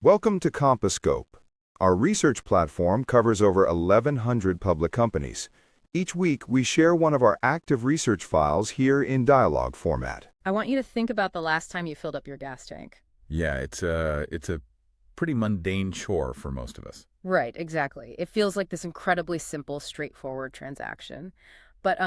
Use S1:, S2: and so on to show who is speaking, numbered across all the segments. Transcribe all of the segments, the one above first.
S1: Welcome to Compasscope. Our research platform covers over 1,100 public companies. Each week, we share one of our active research files here in dialogue format.
S2: I want you to think about the last time you filled up your gas tank.
S3: Yeah, it's a pretty mundane chore for most of us.
S2: Right, exactly. It feels like this incredibly simple, straightforward transaction. But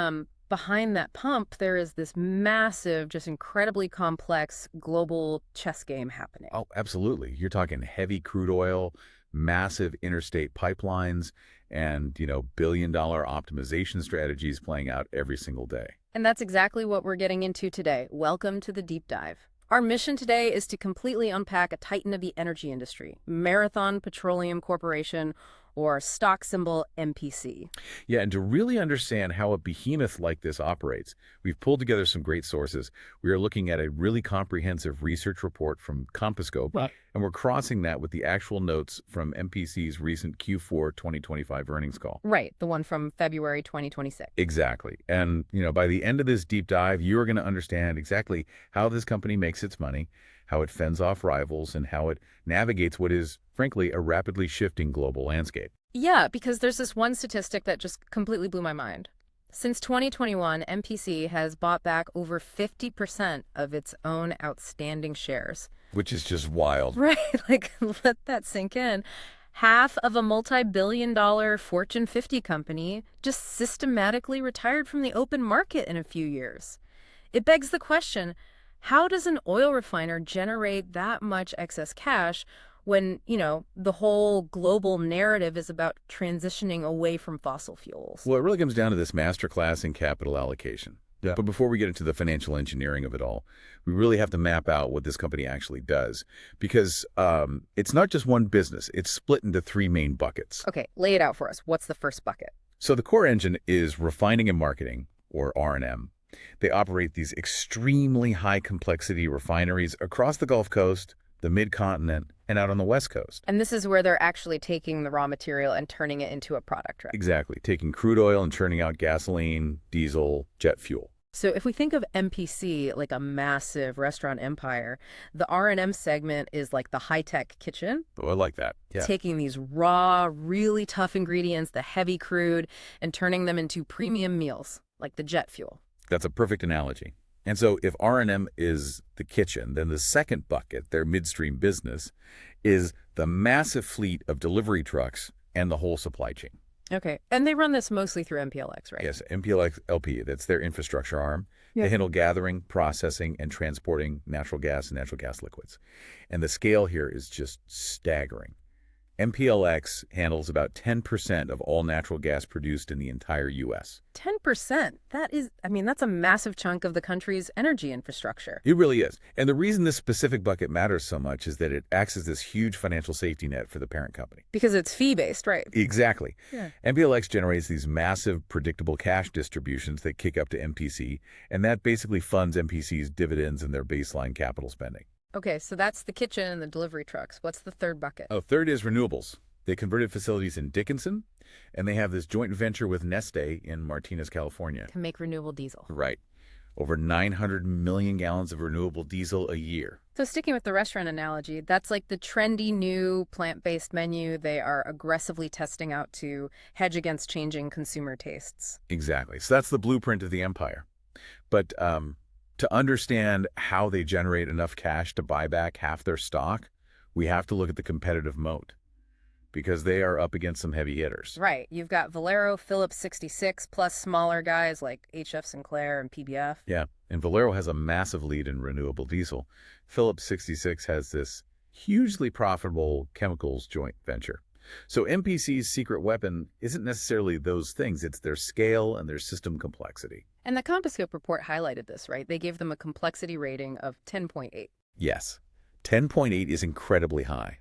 S2: behind that pump, there is this massive, just incredibly complex global chess game happening.
S3: Oh, absolutely. You're talking heavy crude oil, massive interstate pipelines, and, billion-dollar optimization strategies playing out every single day.
S2: And that's exactly what we're getting into today. Welcome to the deep dive. Our mission today is to completely unpack a titan of the energy industry, Marathon Petroleum Corporation, or stock symbol MPC.
S3: Yeah, and to really understand how a behemoth like this operates, we've pulled together some great sources. We are looking at a really comprehensive research report from Compasscope,
S2: Right.
S3: and we're crossing that with the actual notes from MPC's recent Q4 2025 earnings call.
S2: Right, the one from February 2026.
S3: Exactly. And, by the end of this deep dive, you are going to understand exactly how this company makes its money, how it fends off rivals, and how it navigates what is, frankly, a rapidly shifting global landscape.
S2: Yeah, because there's this one statistic that just completely blew my mind. Since 2021, MPC has bought back over 50% of its own outstanding shares.
S3: Which is just wild.
S2: Right, let that sink in. Half of a multi-billion-dollar Fortune 50 company just systematically retired from the open market in a few years. It begs the question, how does an oil refiner generate that much excess cash when, the whole global narrative is about transitioning away from fossil fuels?
S3: Well, it really comes down to this masterclass in capital allocation. Yeah. But before we get into the financial engineering of it all, we really have to map out what this company actually does. Because it's not just one business. It's split into three main buckets.
S2: Okay, lay it out for us. What's the first bucket?
S3: So the core engine is refining and marketing, or R&M. They operate these extremely high-complexity refineries across the Gulf Coast, the Mid-Continent, and out on the West Coast.
S2: And this is where they're actually taking the raw material and turning it into a product, right?
S3: Exactly. Taking crude oil and churning out gasoline, diesel, jet fuel.
S2: So if we think of MPC like a massive restaurant empire, the R&M segment is like the high-tech kitchen.
S3: Oh, I like that. Yeah.
S2: Taking these raw, really tough ingredients, the heavy crude, and turning them into premium meals, like the jet fuel.
S3: That's a perfect analogy. And so if R&M is the kitchen, then the second bucket, their midstream business, is the massive fleet of delivery trucks and the whole supply chain.
S2: Okay. And they run this mostly through MPLX, right?
S3: Yes, MPLX LP, that's their infrastructure arm.
S2: Yeah.
S3: They handle gathering, processing, and transporting natural gas and natural gas liquids. And the scale here is just staggering. MPLX handles about 10% of all natural gas produced in the entire U.S.
S2: 10%? That's a massive chunk of the country's energy infrastructure.
S3: It really is. And the reason this specific bucket matters so much is that it acts as this huge financial safety net for the parent company.
S2: Because it's fee-based, right?
S3: Exactly.
S2: Yeah.
S3: MPLX generates these massive, predictable cash distributions that kick up to MPC, and that basically funds MPC's dividends and their baseline capital spending.
S2: Okay, so that's the kitchen and the delivery trucks. What's the third bucket?
S3: Oh, third is renewables. They converted facilities in Dickinson, and they have this joint venture with Neste in Martinez, California.
S2: To make renewable diesel.
S3: Right. Over 900 million gallons of renewable diesel a year.
S2: So sticking with the restaurant analogy, that's like the trendy new plant-based menu they are aggressively testing out to hedge against changing consumer tastes.
S3: Exactly. So that's the blueprint of the empire. But to understand how they generate enough cash to buy back half their stock, we have to look at the competitive moat, because they are up against some heavy hitters.
S2: Right. You've got Valero, Phillips 66, plus smaller guys like HF Sinclair and PBF.
S3: Yeah, and Valero has a massive lead in renewable diesel. Phillips 66 has this hugely profitable chemicals joint venture. So MPC's secret weapon isn't necessarily those things. It's their scale and their system complexity.
S2: And the Compasscope report highlighted this, right? They gave them a complexity rating of 10.8.
S3: Yes, 10.8 is incredibly high.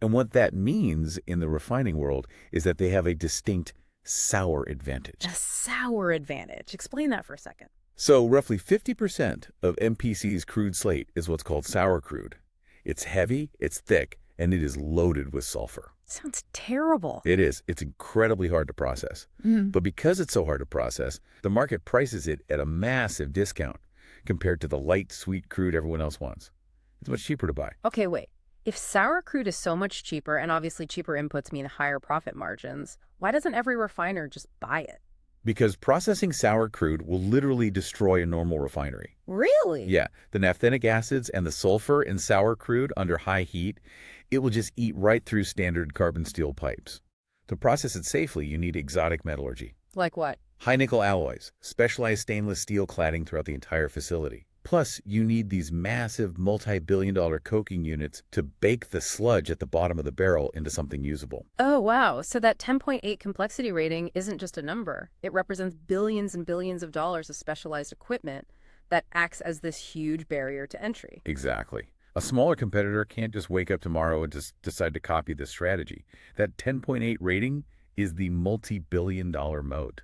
S3: And what that means in the refining world is that they have a distinct sour advantage.
S2: A sour advantage. Explain that for a second.
S3: So roughly 50% of MPC's crude slate is what's called sour crude. It's heavy, it's thick, and it is loaded with sulfur.
S2: Sounds terrible.
S3: It is. It's incredibly hard to process. But because it's so hard to process, the market prices it at a massive discount compared to the light, sweet crude everyone else wants. It's much cheaper to buy.
S2: Okay, wait. If sour crude is so much cheaper, and obviously cheaper inputs mean higher profit margins, why doesn't every refiner just buy it?
S3: Because processing sour crude will literally destroy a normal refinery.
S2: Really?
S3: Yeah, the naphthenic acids and the sulfur in sour crude under high heat, it will just eat right through standard carbon steel pipes. To process it safely, you need exotic metallurgy.
S2: Like what?
S3: High nickel alloys, specialized stainless steel cladding throughout the entire facility. Plus, you need these massive multi-billion-dollar coking units to bake the sludge at the bottom of the barrel into something usable.
S2: Oh, wow. So that 10.8 complexity rating isn't just a number. It represents billions and billions of dollars of specialized equipment that acts as this huge barrier to entry.
S3: Exactly. A smaller competitor can't just wake up tomorrow and just decide to copy this strategy. That 10.8 rating is the multi-billion-dollar moat.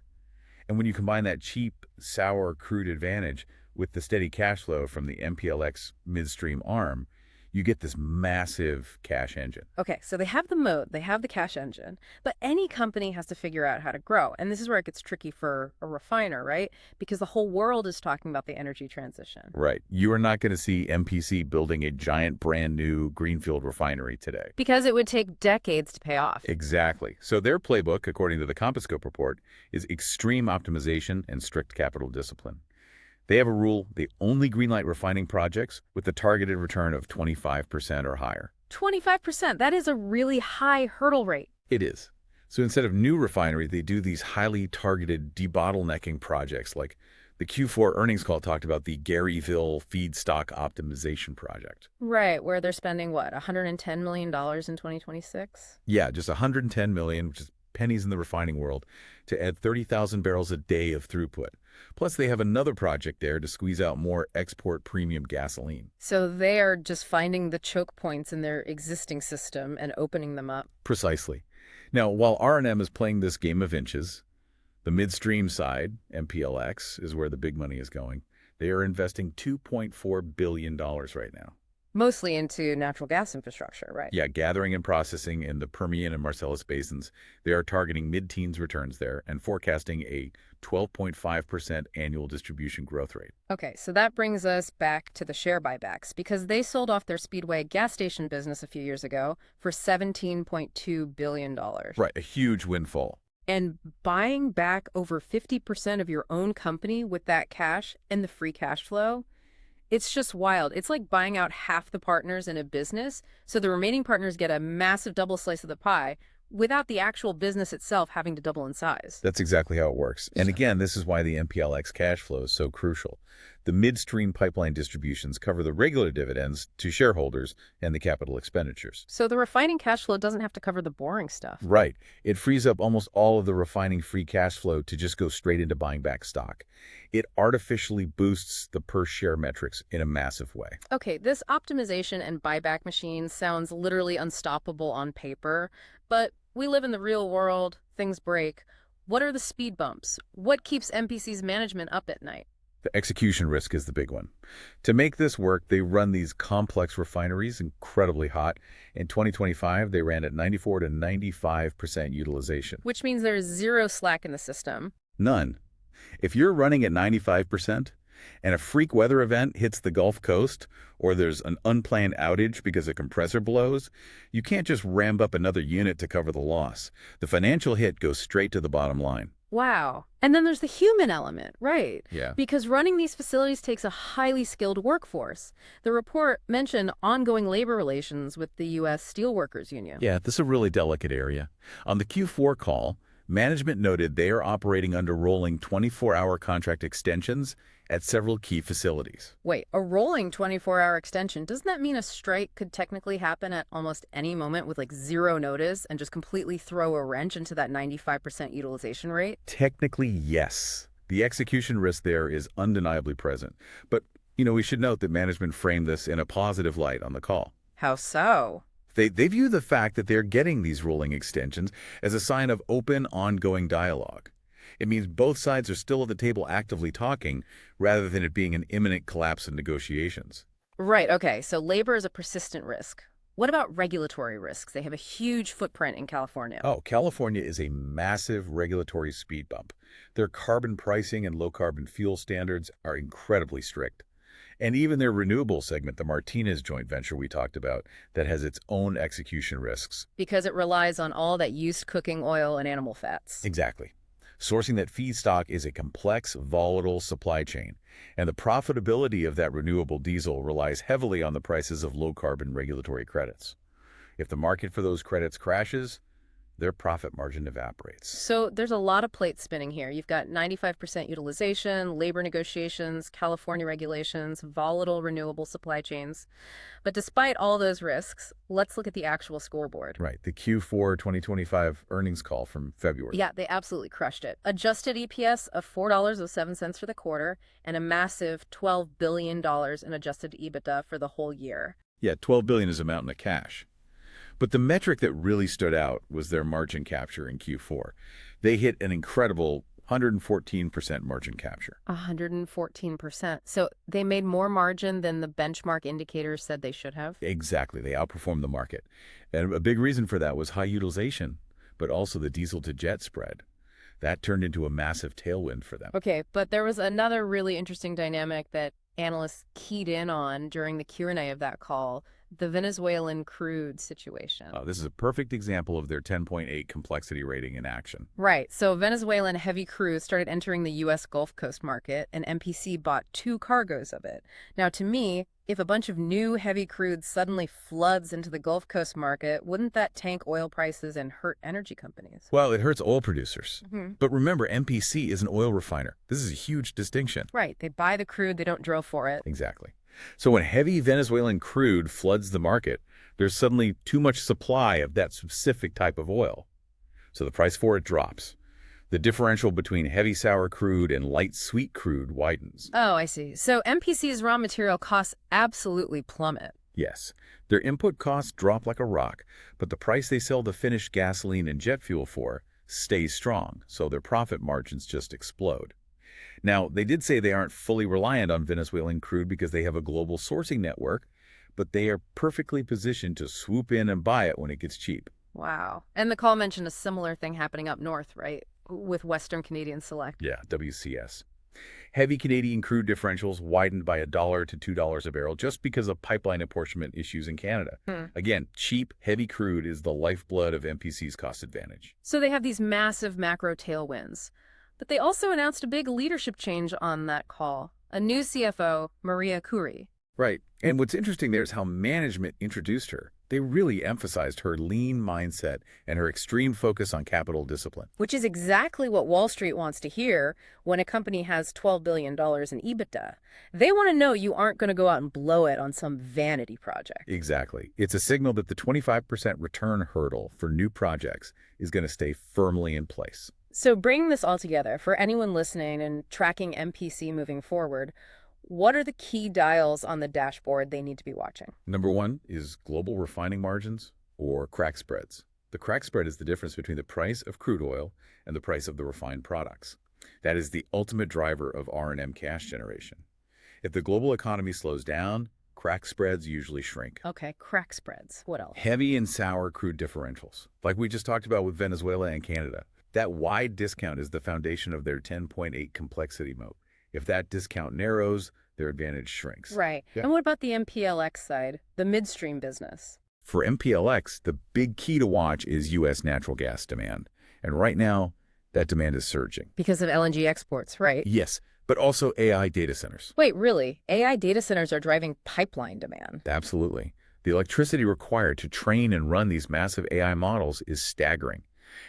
S3: And when you combine that cheap, sour crude advantage with the steady cash flow from the MPLX midstream arm, you get this massive cash engine.
S2: Okay, so they have the moat, they have the cash engine, but any company has to figure out how to grow. And this is where it gets tricky for a refiner, right? Because the whole world is talking about the energy transition.
S3: Right. You are not going to see MPC building a giant brand new greenfield refinery today.
S2: Because it would take decades to pay off.
S3: Exactly. So their playbook, according to the Compasscope report, is extreme optimization and strict capital discipline. They have a rule: they only greenlight refining projects with the targeted return of 25% or higher.
S2: 25%, that is a really high hurdle rate.
S3: It is. So instead of new refineries, they do these highly targeted debottlenecking projects, like the Q4 earnings call talked about the Garyville feedstock optimization project.
S2: Right, where they're spending, what, $110 million in 2026?
S3: Yeah, just $110 million, which is pennies in the refining world, to add 30,000 barrels a day of throughput. Plus, they have another project there to squeeze out more export premium gasoline.
S2: So they are just finding the choke points in their existing system and opening them up.
S3: Precisely. Now, while R&M is playing this game of inches, the midstream side, MPLX, is where the big money is going. They are investing $2.4 billion right now.
S2: Mostly into natural gas infrastructure, right?
S3: Yeah, gathering and processing in the Permian and Marcellus basins. They are targeting mid-teens returns there and forecasting a 12.5% annual distribution growth rate.
S2: Okay, so that brings us back to the share buybacks, because they sold off their Speedway gas station business a few years ago for $17.2 billion.
S3: Right, a huge windfall.
S2: And buying back over 50% of your own company with that cash and the free cash flow, it's just wild. It's like buying out half the partners in a business, so the remaining partners get a massive double slice of the pie without the actual business itself having to double in size.
S3: That's exactly how it works. And again, this is why the MPLX cash flow is so crucial. The midstream pipeline distributions cover the regular dividends to shareholders and the capital expenditures.
S2: So the refining cash flow doesn't have to cover the boring stuff.
S3: Right. It frees up almost all of the refining free cash flow to just go straight into buying back stock. It artificially boosts the per share metrics in a massive way.
S2: Okay, this optimization and buyback machine sounds literally unstoppable on paper, but we live in the real world, things break. What are the speed bumps? What keeps MPC's management up at night?
S3: The execution risk is the big one. To make this work, they run these complex refineries incredibly hot. In 2025, they ran at 94 to 95% utilization.
S2: Which means there's zero slack in the system.
S3: None. If you're running at 95% and a freak weather event hits the Gulf Coast, or there's an unplanned outage because a compressor blows, you can't just ramp up another unit to cover the loss. The financial hit goes straight to the bottom line.
S2: Wow. And then there's the human element, right?
S3: Yeah.
S2: Because running these facilities takes a highly skilled workforce. The report mentioned ongoing labor relations with the U.S. Steelworkers Union.
S3: Yeah, this is a really delicate area. On the Q4 call, management noted they are operating under rolling 24-hour contract extensions at several key facilities.
S2: Wait, a rolling 24-hour extension, doesn't that mean a strike could technically happen at almost any moment with like zero notice and just completely throw a wrench into that 95% utilization rate?
S3: Technically, yes. The execution risk there is undeniably present. But, we should note that management framed this in a positive light on the call.
S2: How so?
S3: They view the fact that they're getting these rolling extensions as a sign of open, ongoing dialogue. It means both sides are still at the table actively talking, rather than it being an imminent collapse in negotiations.
S2: Right, okay, so labor is a persistent risk. What about regulatory risks? They have a huge footprint in California.
S3: Oh, California is a massive regulatory speed bump. Their carbon pricing and low-carbon fuel standards are incredibly strict. And even their renewable segment, the Martinez joint venture we talked about, that has its own execution risks.
S2: Because it relies on all that used cooking oil and animal fats.
S3: Exactly. Sourcing that feedstock is a complex, volatile supply chain, and the profitability of that renewable diesel relies heavily on the prices of low-carbon regulatory credits. If the market for those credits crashes, their profit margin evaporates.
S2: So there's a lot of plates spinning here. You've got 95% utilization, labor negotiations, California regulations, volatile renewable supply chains. But despite all those risks, let's look at the actual scoreboard.
S3: Right, the Q4 2025 earnings call from February.
S2: Yeah, they absolutely crushed it. Adjusted EPS of $4.07 for the quarter and a massive $12 billion in adjusted EBITDA for the whole year.
S3: Yeah, $12 billion is a mountain of cash. But the metric that really stood out was their margin capture in Q4. They hit an incredible 114% margin capture.
S2: 114%. So they made more margin than the benchmark indicators said they should have?
S3: Exactly. They outperformed the market. And a big reason for that was high utilization, but also the diesel to jet spread. That turned into a massive tailwind for them.
S2: Okay, but there was another really interesting dynamic that analysts keyed in on during the Q&A of that call, the Venezuelan crude situation.
S3: This is a perfect example of their 10.8 complexity rating in action.
S2: Right. So Venezuelan heavy crude started entering the U.S. Gulf Coast market, and MPC bought 2 cargoes of it. Now, to me, if a bunch of new heavy crude suddenly floods into the Gulf Coast market, wouldn't that tank oil prices and hurt energy companies?
S3: Well, it hurts oil producers. But remember, MPC is an oil refiner. This is a huge distinction.
S2: Right. They buy the crude, they don't drill for it.
S3: Exactly. So when heavy Venezuelan crude floods the market, there's suddenly too much supply of that specific type of oil. So the price for it drops. The differential between heavy sour crude and light sweet crude widens.
S2: Oh, I see. So MPC's raw material costs absolutely plummet.
S3: Yes, their input costs drop like a rock, but the price they sell the finished gasoline and jet fuel for stays strong, so their profit margins just explode. Now, they did say they aren't fully reliant on Venezuelan crude because they have a global sourcing network, but they are perfectly positioned to swoop in and buy it when it gets cheap.
S2: Wow. And the call mentioned a similar thing happening up north, right? With Western Canadian Select.
S3: Yeah, WCS. Heavy Canadian crude differentials widened by $1 to $2 a barrel just because of pipeline apportionment issues in Canada. Again, cheap, heavy crude is the lifeblood of MPC's cost advantage.
S2: So they have these massive macro tailwinds. But they also announced a big leadership change on that call. A new CFO, Maria Curie.
S3: Right. And what's interesting there is how management introduced her. They really emphasized her lean mindset and her extreme focus on capital discipline.
S2: Which is exactly what Wall Street wants to hear when a company has $12 billion in EBITDA. They want to know you aren't going to go out and blow it on some vanity project.
S3: Exactly. It's a signal that the 25% return hurdle for new projects is going to stay firmly in place.
S2: So bringing this all together, for anyone listening and tracking MPC moving forward, what are the key dials on the dashboard they need to be watching?
S3: Number 1 is global refining margins or crack spreads. The crack spread is the difference between the price of crude oil and the price of the refined products. That is the ultimate driver of R&M cash generation. If the global economy slows down, crack spreads usually shrink.
S2: Okay, crack spreads. What else?
S3: Heavy and sour crude differentials, like we just talked about with Venezuela and Canada. That wide discount is the foundation of their 10.8 complexity moat. If that discount narrows, their advantage shrinks.
S2: Right.
S3: Yeah.
S2: And what about the MPLX side, the midstream business?
S3: For MPLX, the big key to watch is U.S. natural gas demand. And right now, that demand is surging.
S2: Because of LNG exports, right?
S3: Yes, but also AI data centers.
S2: Wait, really? AI data centers are driving pipeline demand.
S3: Absolutely. The electricity required to train and run these massive AI models is staggering.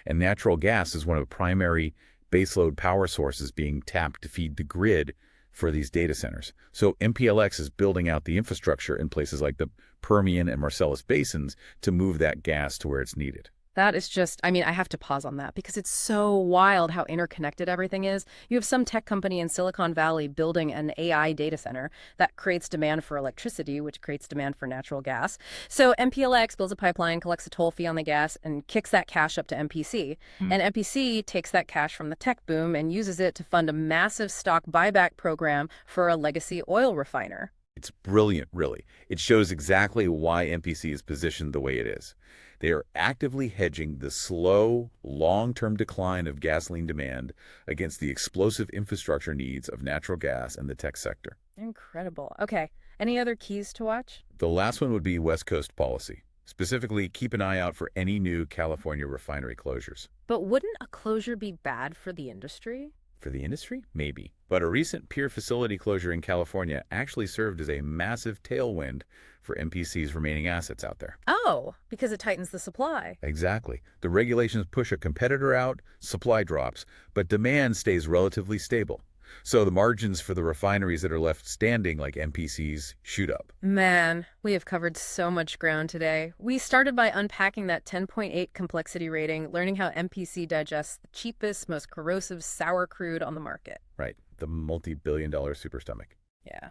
S3: And natural gas is one of the primary baseload power sources being tapped to feed the grid for these data centers. So MPLX is building out the infrastructure in places like the Permian and Marcellus basins to move that gas to where it's needed.
S2: That is just, I mean, I have to pause on that because it's so wild how interconnected everything is. You have some tech company in Silicon Valley building an AI data center that creates demand for electricity, which creates demand for natural gas. So MPLX builds a pipeline, collects a toll fee on the gas, and kicks that cash up to MPC. And MPC takes that cash from the tech boom and uses it to fund a massive stock buyback program for a legacy oil refiner.
S3: It's brilliant, really. It shows exactly why MPC is positioned the way it is. They are actively hedging the slow, long-term decline of gasoline demand against the explosive infrastructure needs of natural gas and the tech sector.
S2: Incredible. Okay, any other keys to watch?
S3: The last one would be West Coast policy. Specifically, keep an eye out for any new California refinery closures.
S2: But wouldn't a closure be bad for the industry?
S3: For the industry? Maybe. But a recent peer facility closure in California actually served as a massive tailwind for MPC's remaining assets out there.
S2: Oh, because it tightens the supply.
S3: Exactly. The regulations push a competitor out, supply drops, but demand stays relatively stable. So the margins for the refineries that are left standing, like MPC's, shoot up.
S2: Man, we have covered so much ground today. We started by unpacking that 10.8 complexity rating, learning how MPC digests the cheapest, most corrosive sour crude on the market.
S3: Right. The multi-billion-dollar superstomach.
S2: Yeah.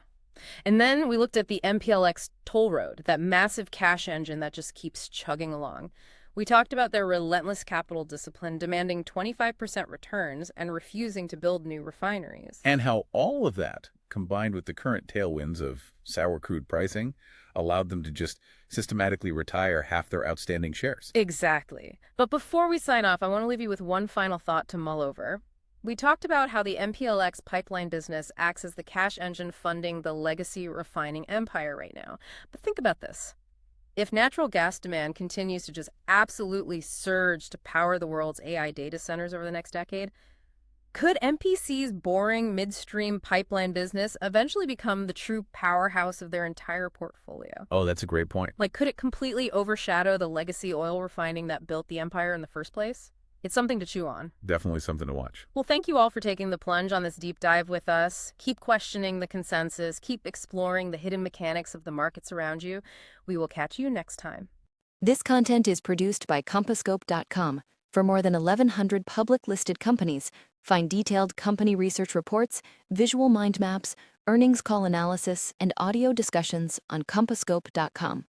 S2: And then we looked at the MPLX toll road, that massive cash engine that just keeps chugging along. We talked about their relentless capital discipline, demanding 25% returns and refusing to build new refineries.
S3: And how all of that, combined with the current tailwinds of sour crude pricing, allowed them to just systematically retire half their outstanding shares.
S2: Exactly. But before we sign off, I want to leave you with one final thought to mull over. We talked about how the MPLX pipeline business acts as the cash engine funding the legacy refining empire right now. But think about this. If natural gas demand continues to just absolutely surge to power the world's AI data centers over the next decade, could MPC's boring midstream pipeline business eventually become the true powerhouse of their entire portfolio?
S3: Oh, that's a great point.
S2: Like, could it completely overshadow the legacy oil refining that built the empire in the first place? It's something to chew on.
S3: Definitely something to watch.
S2: Well, thank you all for taking the plunge on this deep dive with us. Keep questioning the consensus. Keep exploring the hidden mechanics of the markets around you. We will catch you next time.
S4: This content is produced by Compasscope.com. For more than 1,100 public-listed companies, find detailed company research reports, visual mind maps, earnings call analysis, and audio discussions on Compasscope.com.